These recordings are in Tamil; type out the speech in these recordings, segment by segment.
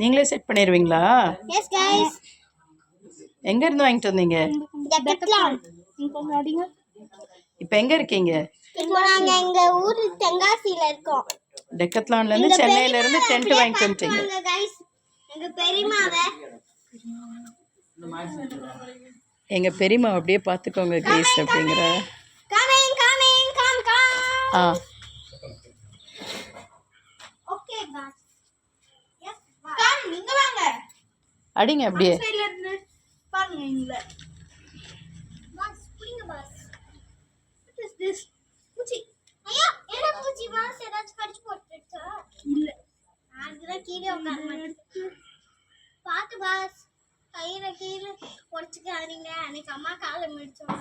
நீங்களே செட் பண்ணிடுவீங்களா? Yes guys. எங்க இருந்து வாங்கிட்டு வந்தீங்க? டெக்கத்லான். இப்போ எங்க இருக்கீங்க? இப்போ நாங்க எங்க ஊர் தென்காசில இருக்கோம். டெக்கத்லான்ல இருந்து சென்னையில இருந்து டென்ட் வாங்கிட்டு வந்துட்டீங்க. गाइस எங்க பெரியமாவே எங்க பெரியமா அப்படியே பாத்துக்கோங்க गाइस அப்படிங்கற. Coming come. Okay boss. Yes come இங்க வாங்க. அடிங்க அப்படியே. சைடுல இருந்து பாருங்க இங்க. பாஸ் புடிங்க பாஸ். What is this? பூச்சி. ஐயா என்ன பூச்சி பாஸ் ஏதாச்சும் கடிச்சு போட்டுச்சா? இல்ல. அதுதான் கீழே உட்கார்ந்து. பாத்து பாஸ். கையில கீழே உடைச்சுக்காதீங்க. அன்னைக்கு அம்மா காலை மிதிச்சோம்.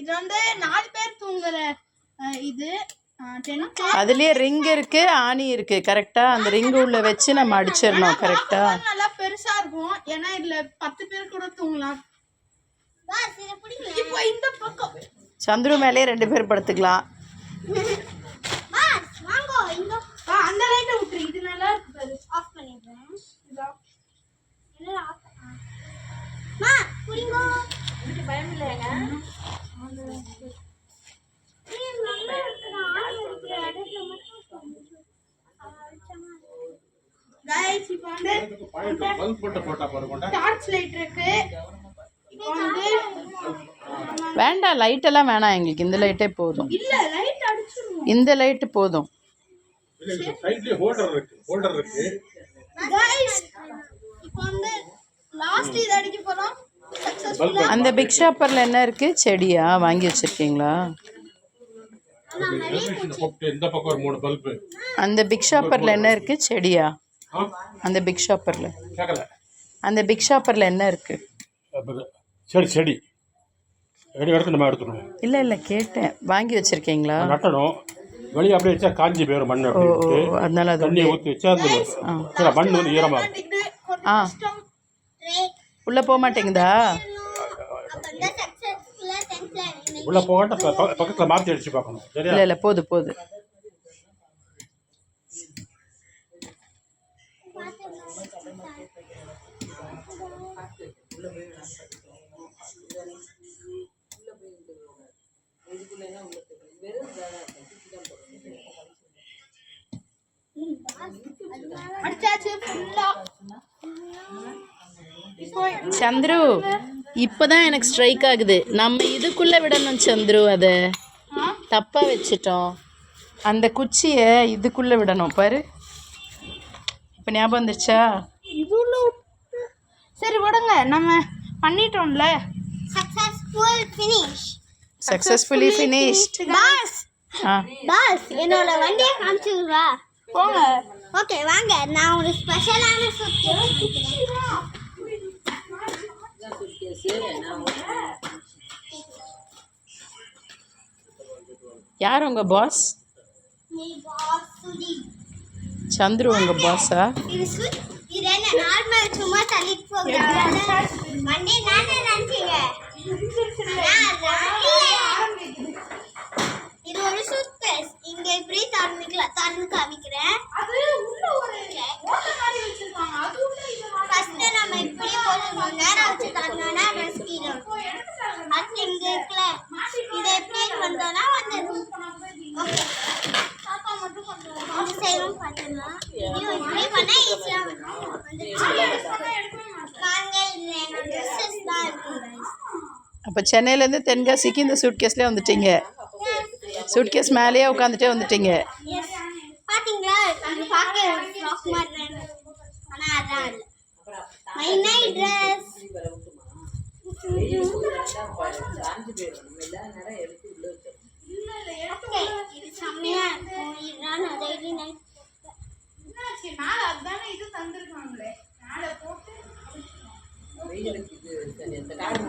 இது வந்து 4 பேர் தூங்குற இது டென்ட். அதுலயே ரிங் இருக்கு, ஆணி இருக்கு. கரெக்ட்டா அந்த ரிங் உள்ள வச்சு நம்ம அடிச்சிரணும். கரெக்ட்டா நல்லா பெருசா இருக்கும். ஏன்னா இதுல 10 பேர் கூட தூங்கலாம். பாஸ் இத புடிங்க. இப்போ இந்த பக்கம் சந்துரு மேலே 2 பேர் படுத்துக்கலாம். பாஸ் வாங்க இந்த அந்த லைட்ட விட்டு. இது நல்லா இருக்கு பாரு. ஆஃப் பண்ணிடுறேன். இதோ என்ன ஆஃப் மா புடிங்க. இதுக்கு பயம் இல்லைங்க. गाइस இப்போ வந்து பல்ப் போட்டு போட்டா பாருங்க. டார்ச் லைட் இருக்கு. இப்போ வந்து வேண்டாம், லைட் எல்லாம் வேணாம் எங்களுக்கு. இந்த லைட்டே போதும். இல்ல லைட் அடிச்சிரும். இந்த லைட் போதும். இல்ல சைடுல ஹோல்டர் இருக்கு. गाइस இப்போ வந்து லாஸ்ட் இது அடிக்க போறோம். சக்சஸ்ஃபுல்லா. அந்த பிக் ஷாப்பர்ல என்ன இருக்கு? செடியா வாங்கி வச்சிருக்கீங்களா? இந்த பக்கம் ஒரு 3 பல்ப். அந்த பிக் ஷாப்பர்ல என்ன இருக்கு? செடியா? அந்த பிக் ஷாப்பர்ல கேக்கல. அந்த பிக் ஷாப்பர்ல என்ன இருக்கு? செடி எடுத்து நம்ம எடுத்துறோம். இல்ல கேட்டேன். வாங்கி வச்சிருக்கீங்களா? நட்டணும். வெளிய அப்படியே வச்சா காஞ்சி போயிடும் மண்ணு. அப்படியே அதனால அது தண்ணி ஊத்தி வச்சா அந்த மண் வந்து ஈரமா இருக்கும். உள்ள போக மாட்டேங்குதா? அப்பங்க சக்சஸ்ஃபுல்லா டென்ட்ல உள்ள போகட்ட பக்கத்துல மாத்தி அடிச்சு பார்க்கணும். சரியா? இல்ல போது. அடிச்சாச்சு ஃபுல்லா. சந்துரு இப்பதான் எனக்கு ஸ்ட்ரைக் ஆகுது. நம்ம இதுக்குள்ள விடணும் சந்துரு. அதை தப்பா வச்சிட்டோம். அந்த குச்சியை இதுக்குள்ள விடணும் பாரு. இப்ப ஞாபகம் வந்துருச்சா? சரி விடுங்க, நம்ம பண்ணிட்டோம்ல. Successfully finished. பாஸ் என்னோட வண்டியை காமிச்சுடுவா போங்க. ஓகே வாங்க, நான் ஒரு ஸ்பெஷலான யார் உங்க பாஸ்? சந்துரு உங்க பாஸா? இது என்ன நார்மல் சும்மா தள்ளிட்டு போங்க. வண்டி நானே நினைச்சீங்க. இது ஒரு சூட்கேஸ். இங்க இப்படி திறந்து காமிக்கிறேன். அது உள்ள ஒரு ஓட்ட மாதிரி வச்சிருக்காங்க. அது உள்ள இது ஃபர்ஸ்ட் நம்ம இப்படி போடுவோம். நேரா வச்சு தரணும்னா ரெஸ்கில அது இங்க இருக்குல. இத எப்படி வந்தோனா வந்துரும். ஓகே பாப்பா மட்டும் கொஞ்சம் இந்த சைடும் பண்ணலாம். இது இப்படி பண்ணா ஈஸியா வந்துருச்சு. பாருங்க இதுல என்னோட ட்ரெஸ்ஸஸ் தான் இருக்கு गाइस. அப்ப சென்னையில இருந்து தென்காசிக்கு இந்த சூட்கேஸ்லயே வந்துட்டீங்க. சூட்கேஸ் மேலேயே உட்காந்துட்டே வந்துட்டீங்க. பாத்தீங்களா? அது பாக்க ஃப்ராக் மாதிரி இருக்கு. ஆனா அதான் இல்ல. My night dress. இது செம்மையா இருக்கும். இதுதான் டெய்லி நைட். என்னாச்சு? மேல அதானே இது தந்திருக்காங்களே. மேல போட்டு